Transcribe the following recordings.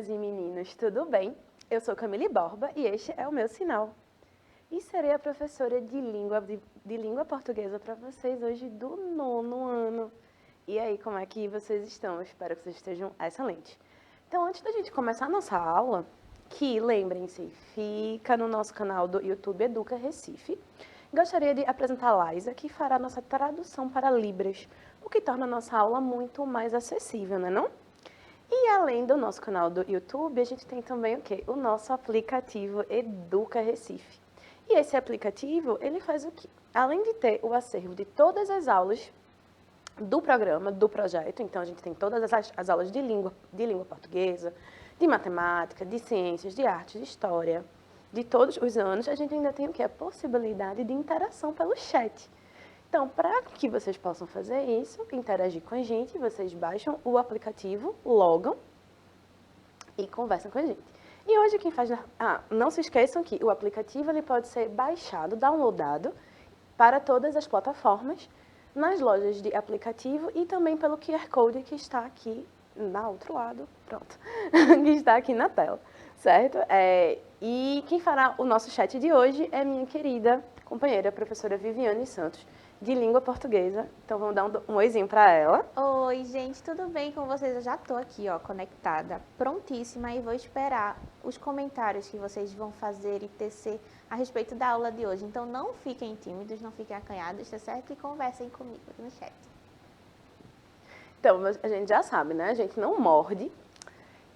meninas e meninos, tudo bem? Eu sou Camille Borba e este é o meu sinal. E serei a professora de língua portuguesa para vocês hoje do 9º ano. E aí, como é que vocês estão? Eu espero que vocês estejam excelentes. Então, antes da gente começar a nossa aula, que lembrem-se, fica no nosso canal do YouTube Educa Recife. Gostaria de apresentar a Laisa, que fará nossa tradução para Libras, o que torna a nossa aula muito mais acessível, não é não? E além do nosso canal do YouTube, a gente tem também o quê? O nosso aplicativo Educa Recife. E esse aplicativo, ele faz o quê? Além de ter o acervo de todas as aulas do programa, do projeto, então a gente tem todas as aulas de língua portuguesa, de matemática, de ciências, de arte, de história, de todos os anos, a gente ainda tem o quê? A possibilidade de interação pelo chat. Então, para que vocês possam fazer isso, interagir com a gente, vocês baixam o aplicativo, logam e conversam com a gente. E hoje quem faz... não se esqueçam que o aplicativo ele pode ser baixado, downloadado para todas as plataformas, nas lojas de aplicativo e também pelo QR Code que está aqui no outro lado, pronto, que está aqui na tela, certo? E quem fará o nosso chat de hoje é minha querida companheira, a professora Viviane Santos, de língua portuguesa. Então, vamos dar um oizinho para ela. Oi, gente, tudo bem com vocês? Eu já tô aqui, ó, conectada, prontíssima e vou esperar os comentários que vocês vão fazer e tecer a respeito da aula de hoje. Então, não fiquem tímidos, não fiquem acanhados, tá certo? E conversem comigo aqui no chat. Então, a gente já sabe, né? A gente não morde.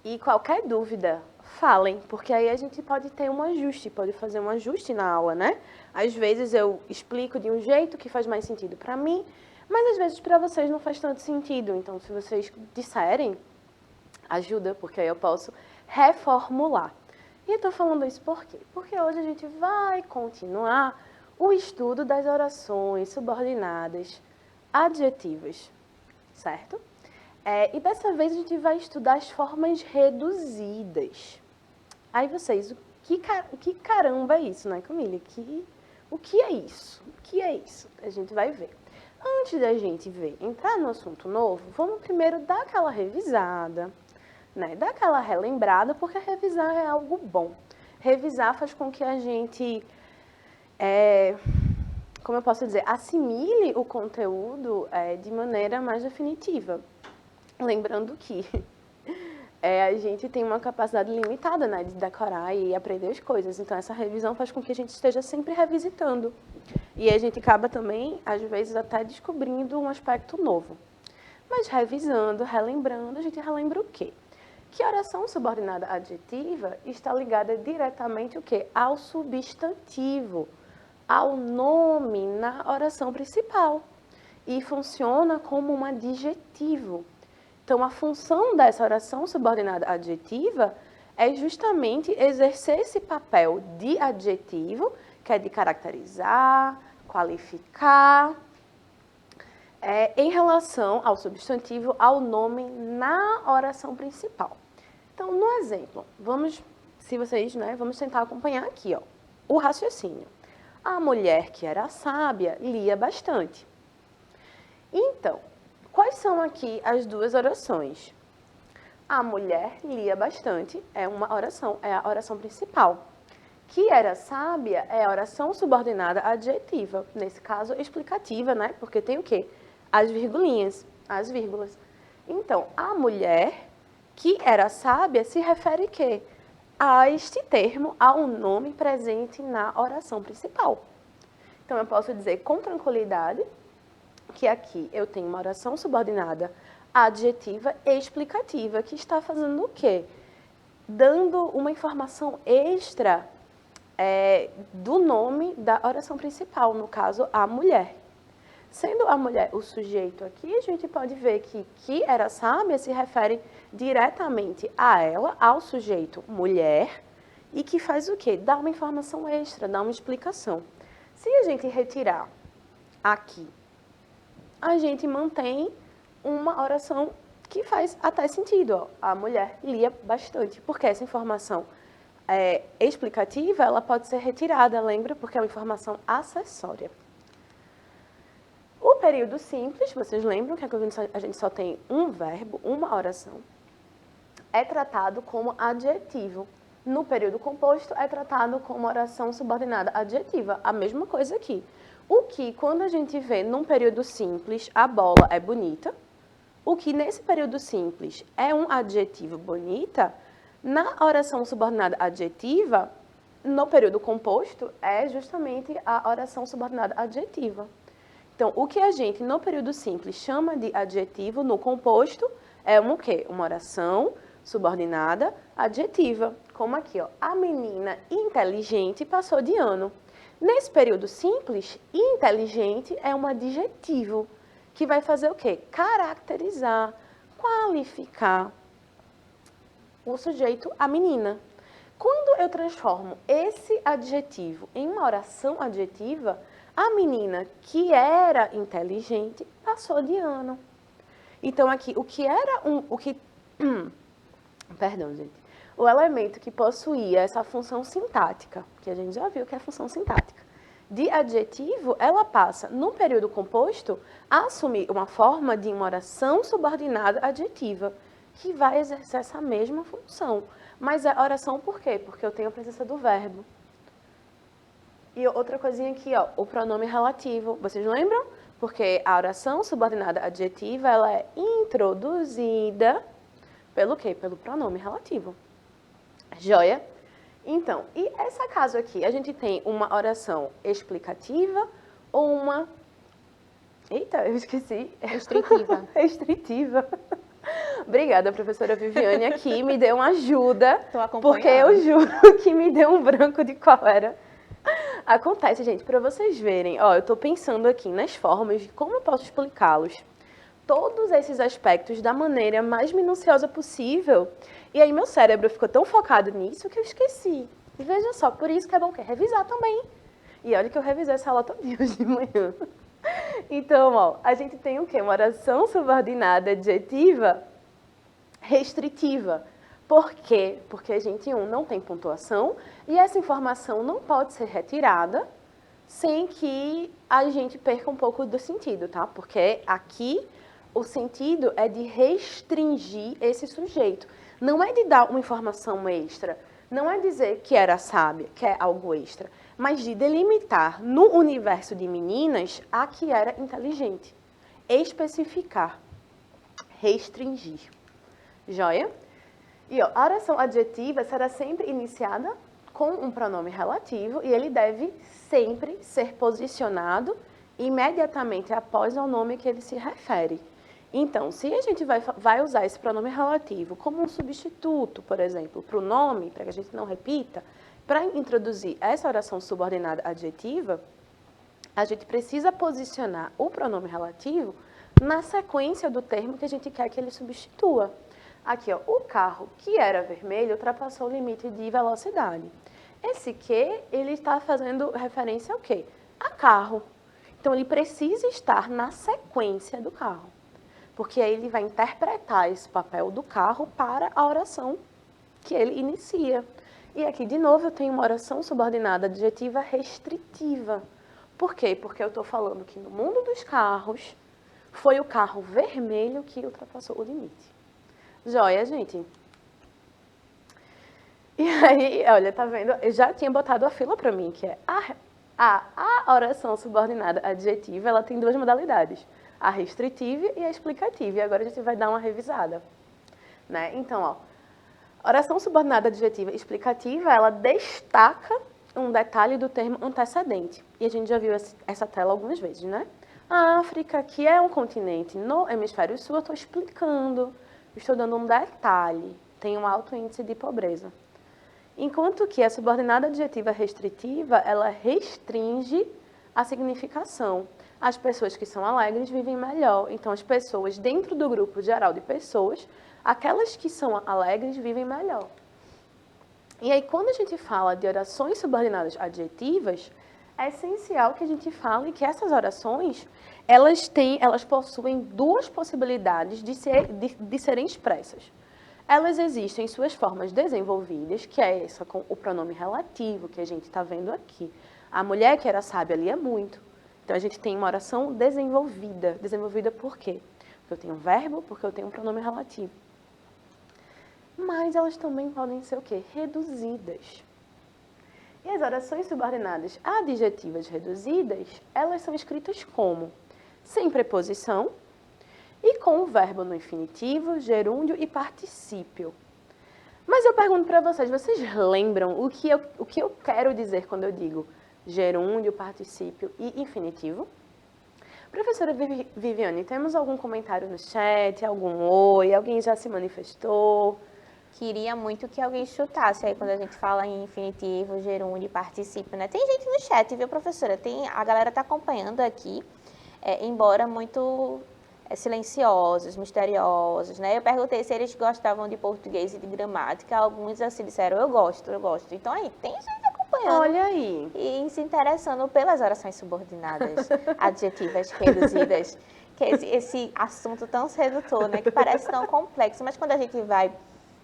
E qualquer dúvida, falem, porque aí a gente pode ter um ajuste, pode fazer um ajuste na aula, né? Às vezes eu explico de um jeito que faz mais sentido para mim, mas às vezes para vocês não faz tanto sentido. Então, se vocês disserem, ajuda, porque aí eu posso reformular. E eu tô falando isso por quê? Porque hoje a gente vai continuar o estudo das orações subordinadas adjetivas, certo? E dessa vez a gente vai estudar as formas reduzidas. Aí vocês, o que caramba é isso, né, Camille? O que é isso? O que é isso? A gente vai ver. Antes da gente entrar no assunto novo, vamos primeiro dar aquela revisada, né? Dar aquela relembrada, porque revisar é algo bom. Revisar faz com que a gente, como eu posso dizer, assimile o conteúdo de maneira mais definitiva. Lembrando que a gente tem uma capacidade limitada, né, de decorar e aprender as coisas. Então, essa revisão faz com que a gente esteja sempre revisitando. E a gente acaba também, às vezes, até descobrindo um aspecto novo. Mas revisando, relembrando, a gente relembra o quê? Que a oração subordinada adjetiva está ligada diretamente o quê? Ao substantivo, ao nome na oração principal. E funciona como um adjetivo. Então, a função dessa oração subordinada adjetiva é justamente exercer esse papel de adjetivo, que é de caracterizar, qualificar, em relação ao substantivo, ao nome na oração principal. Então, no exemplo, vamos tentar acompanhar aqui, ó, o raciocínio. A mulher que era sábia lia bastante. Então, quais são aqui as duas orações? A mulher lia bastante, é uma oração, é a oração principal. Que era sábia é a oração subordinada adjetiva, nesse caso explicativa, né? Porque tem o quê? As virgulinhas, as vírgulas. Então, a mulher que era sábia se refere quê? A este termo, ao nome presente na oração principal. Então, eu posso dizer com tranquilidade que aqui eu tenho uma oração subordinada adjetiva e explicativa, que está fazendo o quê? Dando uma informação extra do nome da oração principal, no caso, a mulher. Sendo a mulher o sujeito aqui, a gente pode ver que era sábia se refere diretamente a ela, ao sujeito mulher, e que faz o quê? Dá uma informação extra, dá uma explicação. Se a gente retirar aqui, a gente mantém uma oração que faz até sentido. Ó. A mulher lia bastante, porque essa informação explicativa, ela pode ser retirada, lembra? Porque é uma informação acessória. O período simples, vocês lembram que a gente só tem um verbo, uma oração. é tratado como adjetivo. No período composto, é tratado como oração subordinada adjetiva. A mesma coisa aqui. O que, quando a gente vê num período simples, a bola é bonita, o que nesse período simples é um adjetivo bonita, na oração subordinada adjetiva, no período composto, é justamente a oração subordinada adjetiva. Então, o que a gente, no período simples, chama de adjetivo, no composto, é o quê? Uma oração subordinada adjetiva. Como aqui, ó, a menina inteligente passou de ano. Nesse período simples, inteligente é um adjetivo que vai fazer o quê? Caracterizar, qualificar o sujeito, a menina. Quando eu transformo esse adjetivo em uma oração adjetiva, a menina que era inteligente passou de ano. Então, aqui, perdão, gente. O elemento que possuía essa função sintática, que a gente já viu que é a função sintática, de adjetivo, ela passa, no período composto, a assumir uma forma de uma oração subordinada adjetiva, que vai exercer essa mesma função. Mas é oração por quê? Porque eu tenho a presença do verbo. E outra coisinha aqui, ó, o pronome relativo. Vocês lembram? Porque a oração subordinada adjetiva, ela é introduzida pelo quê? Pelo pronome relativo. Joia? Então, e esse caso aqui, a gente tem uma oração explicativa ou uma... Eita, eu esqueci. Restritiva. Restritiva. Obrigada, professora Viviane, aqui me deu uma ajuda, Tô acompanhando. porque eu juro que me deu um branco de qual era. Acontece, gente, para vocês verem, ó, eu tô pensando aqui nas formas de como eu posso explicá-los. Todos esses aspectos da maneira mais minuciosa possível. E aí meu cérebro ficou tão focado nisso que eu esqueci. E veja só, por isso que é bom que revisar também. E olha que eu revisei essa aula todo dia hoje de manhã. Então, ó, a gente tem o quê? Uma oração subordinada adjetiva restritiva. Por quê? Porque a gente, não tem pontuação e essa informação não pode ser retirada sem que a gente perca um pouco do sentido, tá? Porque aqui o sentido é de restringir esse sujeito. Não é de dar uma informação extra, não é dizer que era sábia, que é algo extra, mas de delimitar no universo de meninas a que era inteligente. Especificar, restringir. Joia? E ó, a oração adjetiva será sempre iniciada com um pronome relativo e ele deve sempre ser posicionado imediatamente após o nome que ele se refere. Então, se a gente vai usar esse pronome relativo como um substituto, por exemplo, para o nome, para que a gente não repita, para introduzir essa oração subordinada adjetiva, a gente precisa posicionar o pronome relativo na sequência do termo que a gente quer que ele substitua. Aqui, ó, o carro que era vermelho ultrapassou o limite de velocidade. Esse que, ele está fazendo referência ao quê? A carro. Então, ele precisa estar na sequência do carro. Porque aí ele vai interpretar esse papel do carro para a oração que ele inicia. E aqui, de novo, eu tenho uma oração subordinada adjetiva restritiva. Por quê? Porque eu estou falando que no mundo dos carros, foi o carro vermelho que ultrapassou o limite. Joia, gente? E aí, olha, tá vendo? Eu já tinha botado a fila para mim, que é a oração subordinada adjetiva, ela tem duas modalidades. A restritiva e a explicativa. E agora a gente vai dar uma revisada. Né? Então, ó, oração subordinada adjetiva explicativa, ela destaca um detalhe do termo antecedente. E a gente já viu essa tela algumas vezes, né? A África, que é um continente no hemisfério sul, eu estou explicando, estou dando um detalhe, tem um alto índice de pobreza. Enquanto que a subordinada adjetiva restritiva, ela restringe a significação. As pessoas que são alegres vivem melhor. Então, as pessoas dentro do grupo geral de pessoas, aquelas que são alegres vivem melhor. E aí, quando a gente fala de orações subordinadas adjetivas, é essencial que a gente fale que essas orações, elas possuem duas possibilidades de serem expressas. Elas existem em suas formas desenvolvidas, que é essa com o pronome relativo, que a gente está vendo aqui. A mulher que era sábia lia muito. Então, a gente tem uma oração desenvolvida. Desenvolvida por quê? Porque eu tenho um verbo, porque eu tenho um pronome relativo. mas elas também podem ser o quê? Reduzidas. E as orações subordinadas adjetivas reduzidas, elas são escritas como? Sem preposição e com o verbo no infinitivo, gerúndio e particípio. Mas eu pergunto para vocês, vocês lembram o que eu quero dizer quando eu digo gerúndio, particípio e infinitivo? Professora Viviane, temos algum comentário no chat, algum oi, alguém já se manifestou? Queria muito que alguém chutasse aí quando a gente fala em infinitivo, gerúndio e particípio, né? Tem gente no chat, viu, professora? A galera tá acompanhando aqui, embora muito silenciosos, misteriosos, né? Eu perguntei se eles gostavam de português e de gramática, alguns assim disseram, eu gosto. Então aí, tem gente acompanhando. Olha aí. E se interessando pelas orações subordinadas, adjetivas reduzidas, que é esse assunto tão sedutor, né? Que parece tão complexo, mas quando a gente vai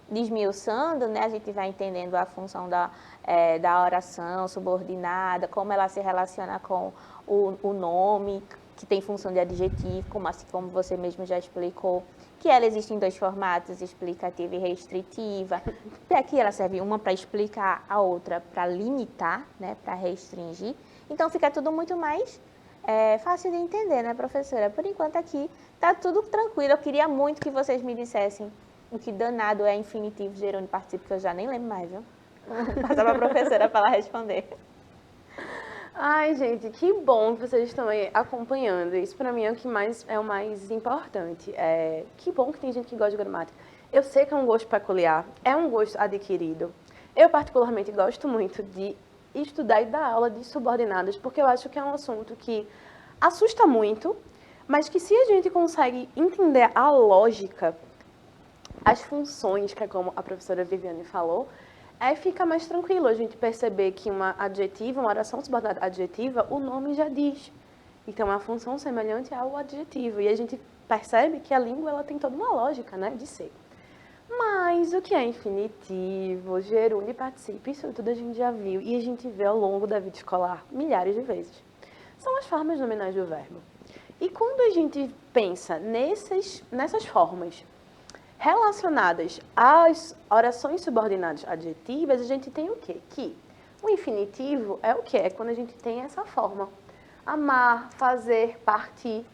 desmiuçando, né, a gente vai entendendo a função da oração subordinada, como ela se relaciona com o nome, que tem função de adjetivo, como você mesmo já explicou, que ela existe em 2 formatos, explicativa e restritiva. E aqui ela serve uma para explicar, a outra para limitar, né, para restringir. Então fica tudo muito mais fácil de entender, né, professora? Por enquanto aqui está tudo tranquilo. Eu queria muito que vocês me dissessem o que danado é infinitivo, gerúndio e particípio, que eu já nem lembro mais, viu? Vou passar para a professora para ela responder. Ai, gente, que bom que vocês estão aí acompanhando. Isso para mim é o mais importante. Que bom que tem gente que gosta de gramática. Eu sei que é um gosto peculiar, é um gosto adquirido. Eu particularmente gosto muito de estudar e dar aula de subordinadas, porque eu acho que é um assunto que assusta muito, mas que se a gente consegue entender a lógica, as funções, que é como a professora Viviane falou, fica mais tranquilo a gente perceber que uma oração subordinada adjetiva, o nome já diz. Então, é uma função semelhante ao adjetivo. E a gente percebe que a língua ela tem toda uma lógica, né, de ser. Mas o que é infinitivo, gerúndio e particípio, isso tudo a gente já viu e a gente vê ao longo da vida escolar milhares de vezes. São as formas nominais do verbo. E quando a gente pensa nessas formas relacionadas às orações subordinadas adjetivas, a gente tem o quê? Que o infinitivo é o quê? É quando a gente tem essa forma. Amar, fazer, partir.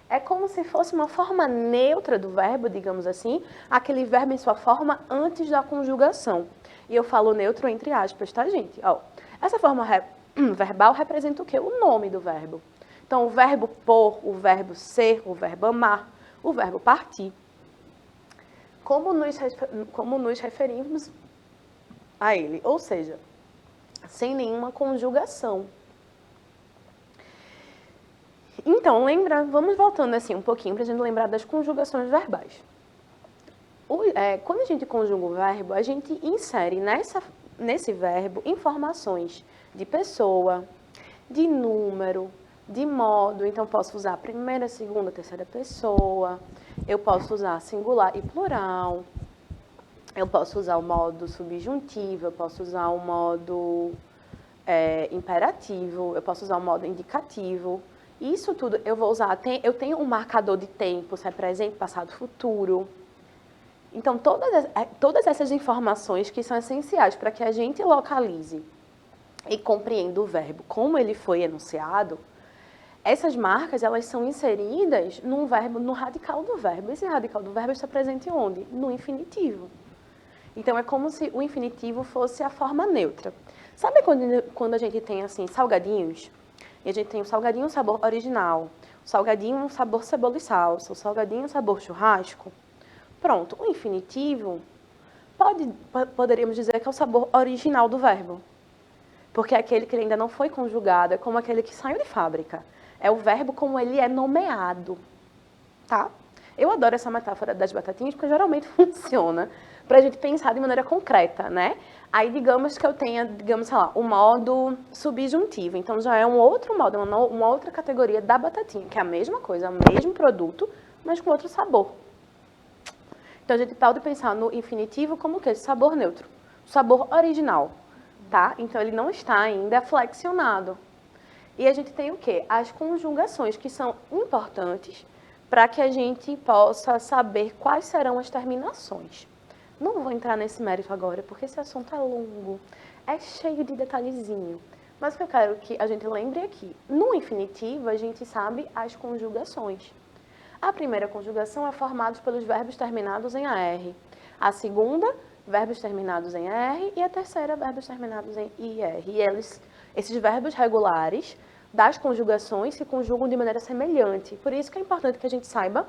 É como se fosse uma forma neutra do verbo, digamos assim, aquele verbo em sua forma antes da conjugação. E eu falo neutro entre aspas, tá, gente? Ó, essa forma verbal representa o quê? O nome do verbo. Então, o verbo por, o verbo ser, o verbo amar, o verbo partir. Como nos referimos a ele, ou seja, sem nenhuma conjugação. Então, vamos voltando assim um pouquinho para a gente lembrar das conjugações verbais. Quando a gente conjuga o verbo, a gente insere nesse verbo informações de pessoa, de número, de modo. Então, posso usar a primeira, segunda, terceira pessoa. Eu posso usar singular e plural, eu posso usar o modo subjuntivo, eu posso usar o modo imperativo, eu posso usar o modo indicativo. Isso tudo eu vou usar, eu tenho um marcador de tempos, presente, passado, futuro. Então, todas essas informações que são essenciais para que a gente localize e compreenda o verbo, como ele foi enunciado, essas marcas, elas são inseridas no radical do verbo. Esse radical do verbo está presente onde? No infinitivo. Então, é como se o infinitivo fosse a forma neutra. Sabe quando a gente tem, assim, salgadinhos? E a gente tem o salgadinho sabor original, o salgadinho sabor cebola e salsa, o salgadinho sabor churrasco. Pronto, o infinitivo, poderíamos dizer que é o sabor original do verbo. Porque é aquele que ainda não foi conjugado, é como aquele que saiu de fábrica. É o verbo como ele é nomeado, tá? Eu adoro essa metáfora das batatinhas, porque geralmente funciona para a gente pensar de maneira concreta, né? Aí, digamos que eu tenha, sei lá, o modo subjuntivo. Então, já é um outro modo, uma outra categoria da batatinha, que é a mesma coisa, o mesmo produto, mas com outro sabor. Então, a gente pode pensar no infinitivo como o quê? Sabor neutro, sabor original, tá? Então, ele não está ainda flexionado. E a gente tem o quê? As conjugações, que são importantes para que a gente possa saber quais serão as terminações. Não vou entrar nesse mérito agora, porque esse assunto é longo, é cheio de detalhezinho. Mas o que eu quero que a gente lembre aqui, no infinitivo a gente sabe as conjugações. A primeira conjugação é formada pelos verbos terminados em AR. A segunda, verbos terminados em AR. E a terceira, verbos terminados em IR. E esses verbos regulares das conjugações se conjugam de maneira semelhante. Por isso que é importante que a gente saiba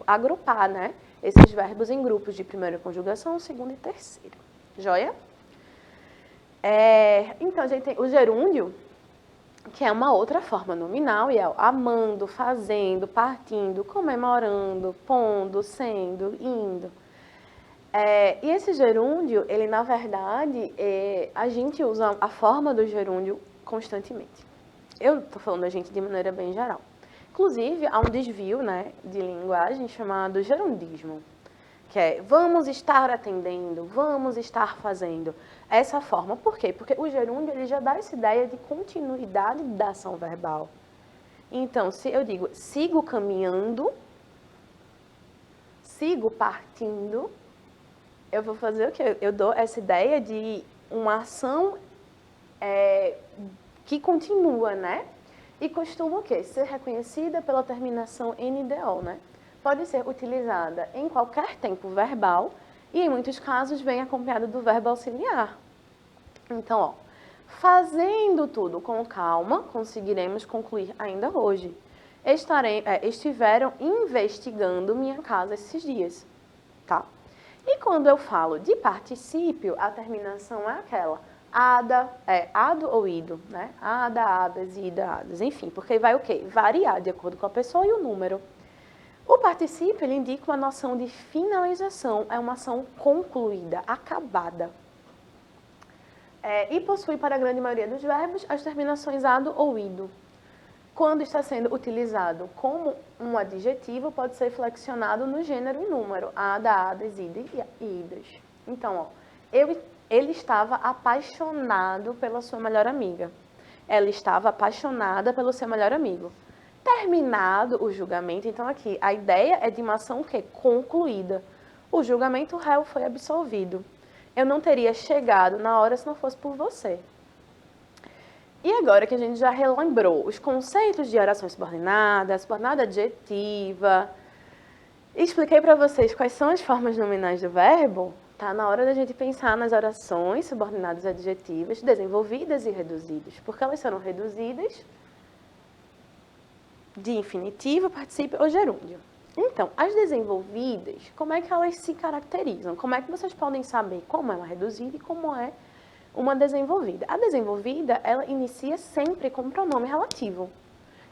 agrupar, né, esses verbos em grupos de primeira conjugação, segunda e terceira. Joia? Então, a gente tem o gerúndio, que é uma outra forma nominal, e é amando, fazendo, partindo, comemorando, pondo, sendo, indo. E esse gerúndio, ele na verdade, a gente usa a forma do gerúndio constantemente. Eu estou falando a gente de maneira bem geral. Inclusive, há um desvio, né, de linguagem chamado gerundismo, que é vamos estar atendendo, vamos estar fazendo. Essa forma, por quê? Porque o gerúndio ele já dá essa ideia de continuidade da ação verbal. Então, se eu digo sigo caminhando, sigo partindo, eu vou fazer o quê? Eu dou essa ideia de uma ação que continua, né? E costuma o quê? Ser reconhecida pela terminação NDO, né? Pode ser utilizada em qualquer tempo verbal e, em muitos casos, vem acompanhada do verbo auxiliar. Então, ó, fazendo tudo com calma, conseguiremos concluir ainda hoje. Estiveram investigando minha casa esses dias, tá? E quando eu falo de particípio, a terminação é aquela ado ou ido, né? Ada, adas, ida, adas, enfim, porque vai o quê? Variar de acordo com a pessoa e o número. O particípio, ele indica uma noção de finalização, é uma ação concluída, acabada. E possui, para a grande maioria dos verbos, as terminações ado ou ido. Quando está sendo utilizado como um adjetivo, pode ser flexionado no gênero e número, ada, adas, ida e idas. Então, ó, ele estava apaixonado pela sua melhor amiga. Ela estava apaixonada pelo seu melhor amigo. Terminado o julgamento, então aqui, a ideia é de uma ação que concluída. O julgamento, o réu foi absolvido. Eu não teria chegado na hora se não fosse por você. E agora que a gente já relembrou os conceitos de oração subordinada, subordinada adjetiva, expliquei para vocês quais são as formas nominais do verbo, tá na hora da gente pensar nas orações subordinadas adjetivas, desenvolvidas e reduzidas, porque elas serão reduzidas de infinitivo, particípio ou gerúndio. Então, as desenvolvidas, como é que elas se caracterizam? Como é que vocês podem saber como é uma reduzida e como é uma desenvolvida? A desenvolvida, ela inicia sempre com pronome relativo.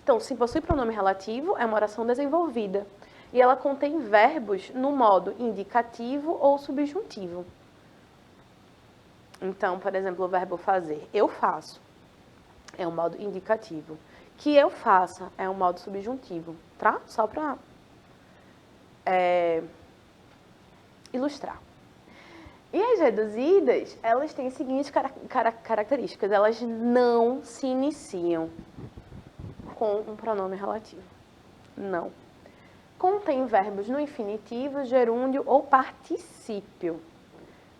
Então, se possui pronome relativo, é uma oração desenvolvida. E ela contém verbos no modo indicativo ou subjuntivo. Então, por exemplo, o verbo fazer, eu faço, é um modo indicativo. Que eu faça é um modo subjuntivo, tá? Só para ilustrar. E as reduzidas, elas têm as seguintes características. Elas não se iniciam com um pronome relativo. Não. Contém verbos no infinitivo, gerúndio ou particípio.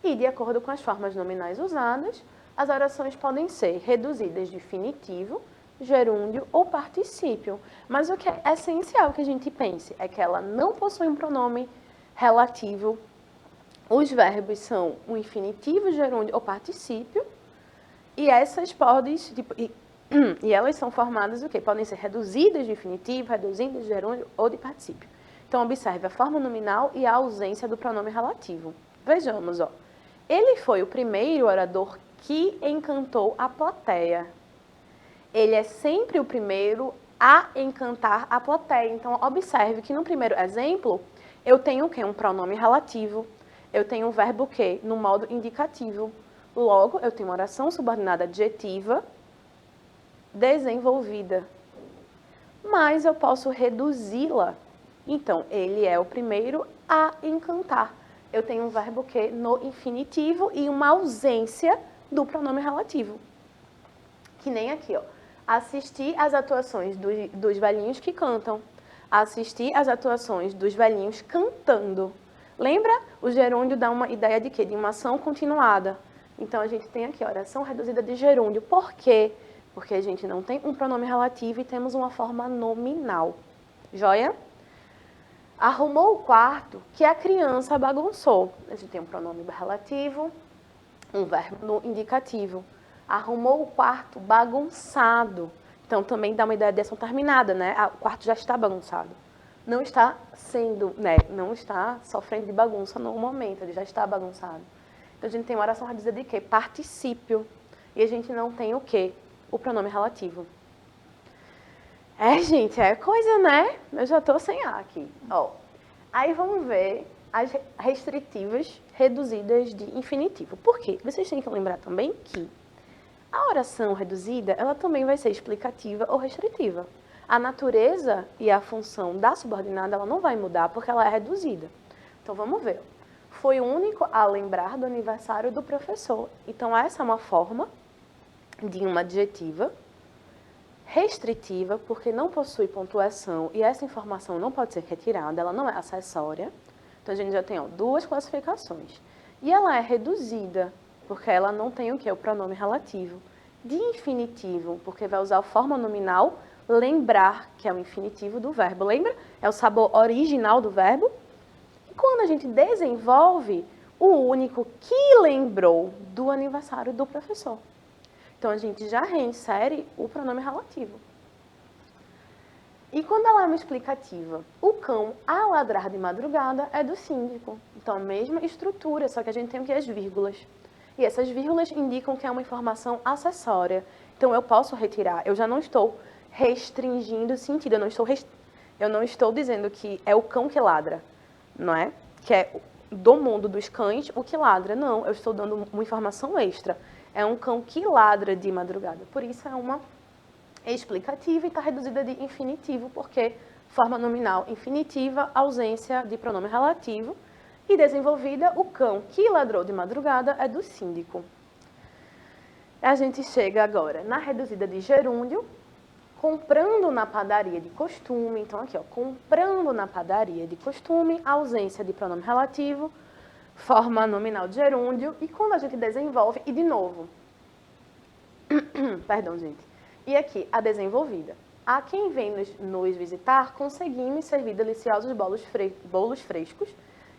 E, de acordo com as formas nominais usadas, as orações podem ser reduzidas de infinitivo, gerúndio ou particípio. Mas o que é essencial que a gente pense é que ela não possui um pronome relativo. Os verbos são o infinitivo, gerúndio ou particípio. E essas podem... E elas são formadas o quê? Podem ser reduzidas de infinitivo, reduzidas de gerúndio ou de particípio. Então, observe a forma nominal e a ausência do pronome relativo. Vejamos, ó. Ele foi o primeiro orador que encantou a plateia. Ele é sempre o primeiro a encantar a plateia. Então, observe que no primeiro exemplo, eu tenho o quê? Um pronome relativo. Eu tenho um verbo o quê? No modo indicativo. Logo, eu tenho uma oração subordinada adjetiva desenvolvida. Mas eu posso reduzi-la. Então, ele é o primeiro a encantar. Eu tenho um verbo que no infinitivo e uma ausência do pronome relativo. Que nem aqui, ó. Assistir às atuações dos velhinhos que cantam. Assistir às atuações dos velhinhos cantando. Lembra? O gerúndio dá uma ideia de quê? De uma ação continuada. Então, a gente tem aqui a oração reduzida de gerúndio. Por quê? Porque a gente não tem um pronome relativo e temos uma forma nominal. Joia? Arrumou o quarto que a criança bagunçou. A gente tem um pronome relativo, um verbo no indicativo. Arrumou o quarto bagunçado. Então, também dá uma ideia de ação terminada, né? O quarto já está bagunçado. Não está sendo, né? Não está sofrendo de bagunça no momento, ele já está bagunçado. Então, a gente tem uma oração reduzida de quê? Particípio. E a gente não tem o quê? O pronome relativo. Gente, é coisa, né? Eu já estou sem ar aqui. Ó, aí vamos ver as restritivas reduzidas de infinitivo. Por quê? Vocês têm que lembrar também que a oração reduzida, ela também vai ser explicativa ou restritiva. A natureza e a função da subordinada, ela não vai mudar porque ela é reduzida. Então, vamos ver. Foi o único a lembrar do aniversário do professor. Então, essa é uma forma de uma adjetiva restritiva, porque não possui pontuação e essa informação não pode ser retirada, ela não é acessória. Então, a gente já tem duas classificações. E ela é reduzida, porque ela não tem o quê? O pronome relativo. De infinitivo, porque vai usar a forma nominal lembrar, que é o infinitivo do verbo. Lembra? É o sabor original do verbo. E quando a gente desenvolve, o único que lembrou do aniversário do professor. Então, a gente já reinsere o pronome relativo. E quando ela é uma explicativa, o cão a ladrar de madrugada é do síndico. Então, a mesma estrutura, só que a gente tem aqui as vírgulas. E essas vírgulas indicam que é uma informação acessória. Então, eu posso retirar. Eu já não estou restringindo o sentido. Eu não estou dizendo que é o cão que ladra, não é? Que é do mundo dos cães o que ladra. Não, eu estou dando uma informação extra. É um cão que ladra de madrugada. Por isso, é uma explicativa e está reduzida de infinitivo, porque forma nominal infinitiva, ausência de pronome relativo. E desenvolvida, o cão que ladrou de madrugada é do síndico. A gente chega agora na reduzida de gerúndio, comprando na padaria de costume. Então, aqui, ó, comprando na padaria de costume, ausência de pronome relativo, forma nominal de gerúndio. E quando a gente desenvolve, e de novo, perdão, gente. E aqui, a desenvolvida. A quem vem nos visitar, conseguimos servir deliciosos bolos frescos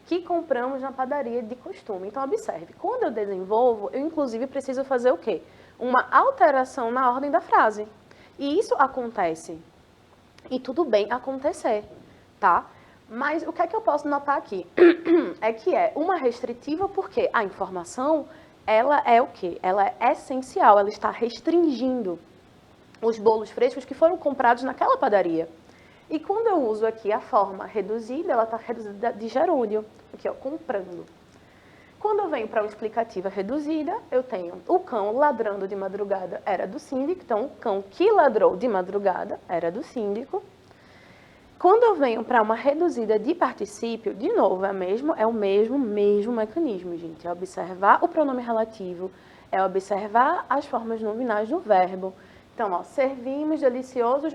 que compramos na padaria de costume. Então, observe, quando eu desenvolvo, eu inclusive preciso fazer o quê? Uma alteração na ordem da frase. E isso acontece. E tudo bem acontecer, tá? Mas o que é que eu posso notar aqui? É que é uma restritiva porque a informação, ela é o quê? Ela é essencial, ela está restringindo os bolos frescos que foram comprados naquela padaria. E quando eu uso aqui a forma reduzida, ela está reduzida de gerúndio, aqui ó, comprando. Quando eu venho para uma explicativa reduzida, eu tenho o cão ladrando de madrugada era do síndico, então o cão que ladrou de madrugada era do síndico. Quando eu venho para uma reduzida de particípio, de novo, é o mesmo mecanismo, gente. É observar o pronome relativo, é observar as formas nominais do verbo. Então, ó, servimos deliciosos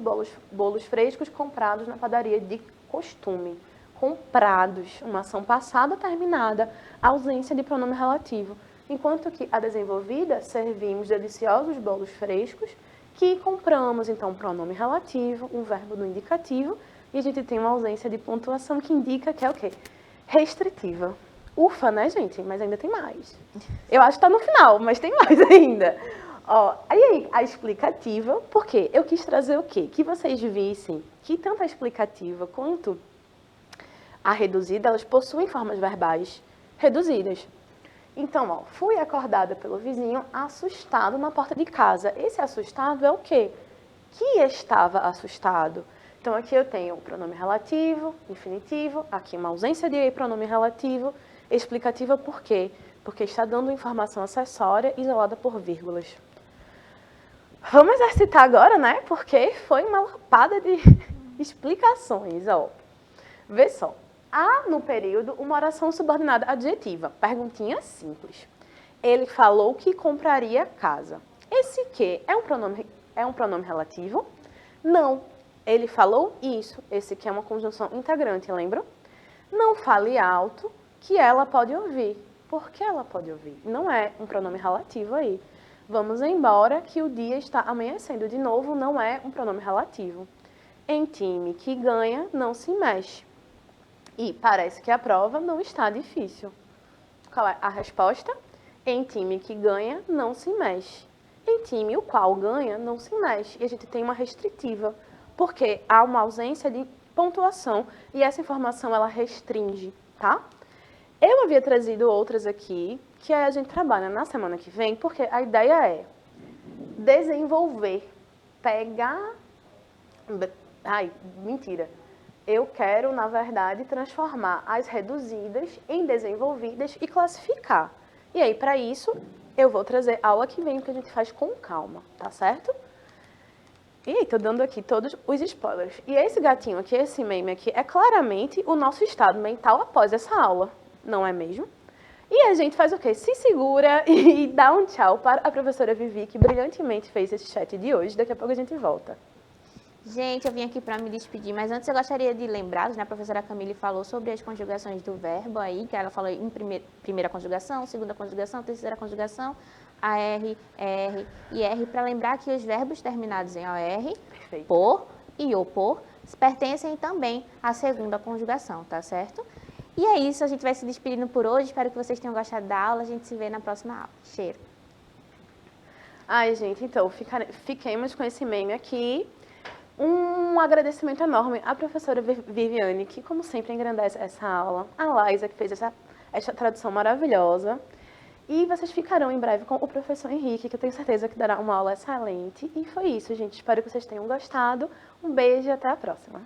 bolos frescos comprados na padaria de costume. Comprados, uma ação passada terminada, ausência de pronome relativo. Enquanto que a desenvolvida, servimos deliciosos bolos frescos que compramos, então, pronome relativo, um verbo no indicativo, e a gente tem uma ausência de pontuação que indica que é o quê? Restritiva. Ufa, né, gente? Mas ainda tem mais. Eu acho que está no final, mas tem mais ainda. Ó, aí a explicativa, por quê? Eu quis trazer o quê? Que vocês vissem que tanto a explicativa quanto a reduzida, elas possuem formas verbais reduzidas. Então, ó, fui acordada pelo vizinho assustado na porta de casa. Esse assustado é o quê? Que estava assustado. Então, aqui eu tenho o pronome relativo, infinitivo, aqui uma ausência de pronome relativo, explicativa por quê? Porque está dando informação acessória isolada por vírgulas. Vamos exercitar agora, né? Porque foi uma lapada de explicações, ó. Vê só. Há no período uma oração subordinada adjetiva. Perguntinha simples. Ele falou que compraria casa. Esse que é um pronome relativo? Não. Ele falou isso. Esse que é uma conjunção integrante, lembra? Não fale alto. que ela pode ouvir. Por que ela pode ouvir? Não é um pronome relativo aí. Vamos embora que o dia está amanhecendo. De novo, não é um pronome relativo. Em time que ganha, não se mexe. E parece que a prova não está difícil. Qual é a resposta? Em time que ganha, não se mexe. Em time o qual ganha, não se mexe. E a gente tem uma restritiva, porque há uma ausência de pontuação e essa informação ela restringe, tá? Eu havia trazido outras aqui, que a gente trabalha na semana que vem, porque a ideia é desenvolver, pegar... Ai, mentira. Eu quero, na verdade, transformar as reduzidas em desenvolvidas e classificar. E aí, para isso, eu vou trazer aula que vem, que a gente faz com calma, tá certo? E aí, tô dando aqui todos os spoilers. E esse gatinho aqui, esse meme aqui, é claramente o nosso estado mental após essa aula, não é mesmo? E a gente faz o quê? Se segura e dá um tchau para a professora Vivi, que brilhantemente fez esse chat de hoje. Daqui a pouco a gente volta. Gente, eu vim aqui para me despedir, mas antes eu gostaria de lembrá-los, né? A professora Camille falou sobre as conjugações do verbo aí, que ela falou em primeira conjugação, segunda conjugação, terceira conjugação, AR, R e R, para lembrar que os verbos terminados em OR, Perfeito. por e opor, pertencem também à segunda conjugação, tá certo? E é isso, a gente vai se despedindo por hoje, espero que vocês tenham gostado da aula, a gente se vê na próxima aula. Cheiro! Ai, gente, então, fiquemos com esse meme aqui. Um agradecimento enorme à professora Viviane, que como sempre engrandece essa aula, a Liza, que fez essa tradução maravilhosa, e vocês ficarão em breve com o professor Henrique, que eu tenho certeza que dará uma aula excelente. E foi isso, gente. Espero que vocês tenham gostado. Um beijo e até a próxima.